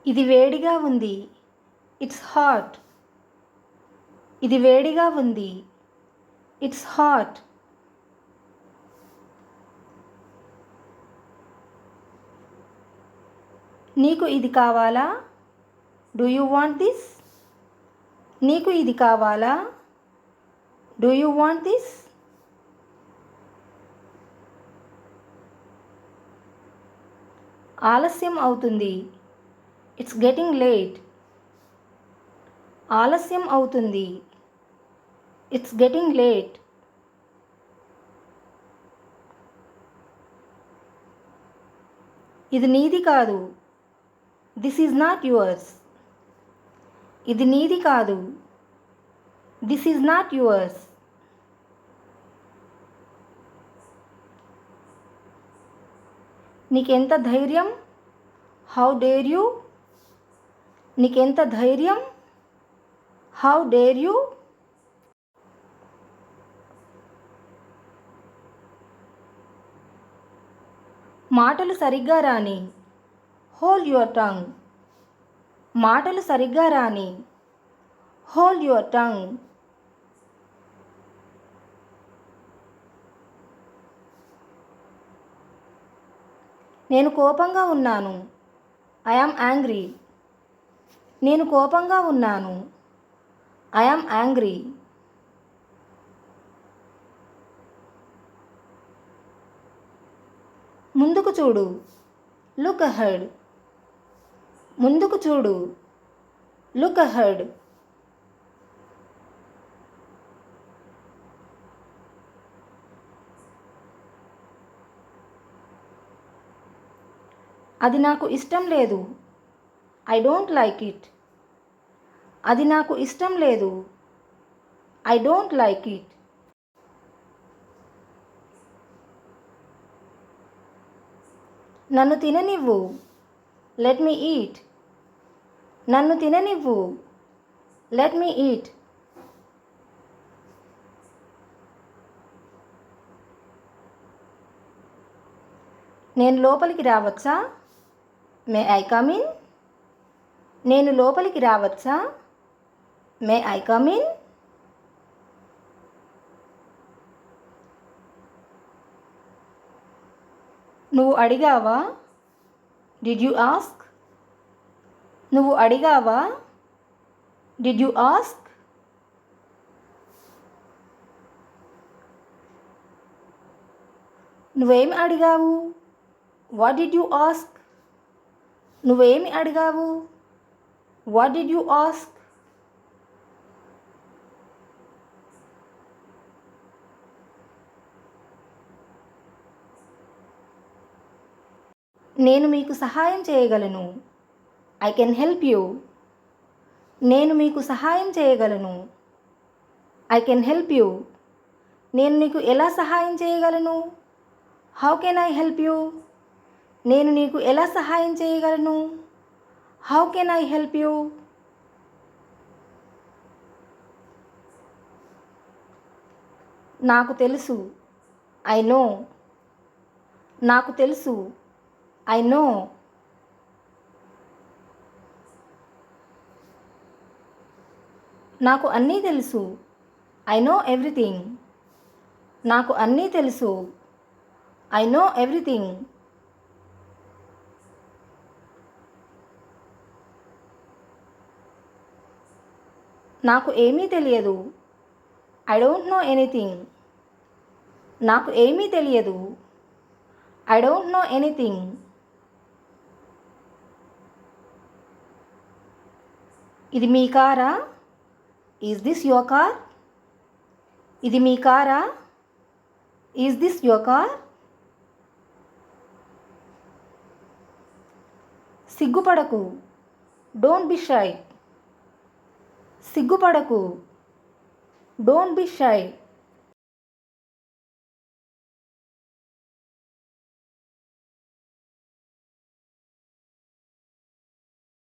ఇది వేడిగా ఉంది. It's hot. ఇది వేడిగా ఉంది. It's hot. నీకు ఇది కావాలా? Do you want this? నీకు ఇది కావాలా? Do you want this? ఆలస్యం అవుతుంది. It's getting late. ఆలస్యం అవుతుంది. It's getting late. ఇది నీది కాదు. This is not yours. ఇది నీది కాదు. This is not yours. నీకెంత ధైర్యం? How dare you? నీకెంత ధైర్యం? How dare you? మాటలు సరిగ్గా రాని. Hold your tongue. మాటలు సరిగ్గా రాని. Hold your tongue. నేను కోపంగా ఉన్నాను. I am angry. నేను కోపంగా ఉన్నాను. I am angry. ముందుకు చూడు. Look ahead. ముందుకు చూడు. Look ahead. అది నాకు ఇష్టం లేదు. I don't like it. అది నాకు ఇష్టం లేదు. I don't like it. నన్ను తిననివ్వు. Let me eat. నన్ను తిననివ్వు. Let me eat. నేను లోపలికి రావచ్చా? May I come in? నేను లోపలికి రావచ్చా? May I come in? నువ్వు అడిగావా? Did you ask? నువ్వు అడిగావా? Did you ask? నువ్వేమి అడిగావు? What did you ask? నువ్వేమి అడిగావు? What did you ask? నేను మీకు సహాయం చేయగలను. I can help you. నేను మీకు సహాయం చేయగలను. I can help you. నేను నీకు ఎలా సహాయం చేయగలను? How can I help you? నేను నీకు ఎలా సహాయం చేయగలను? How can I help you? నాకు తెలుసు. I know. నాకు తెలుసు. I know. నాకు అన్నీ తెలుసు. I know everything. నాకు అన్నీ తెలుసు. I know everything. నాకు ఏమీ తెలియదు. I don't know anything. నాకు ఏమీ తెలియదు. I don't know anything. ఇది మీ కారా? Is this your car? ఇది మీ కారా? Is this your car? సిగ్గుపడకు. Don't be shy. సిగ్గుపడకు. Don't be shy.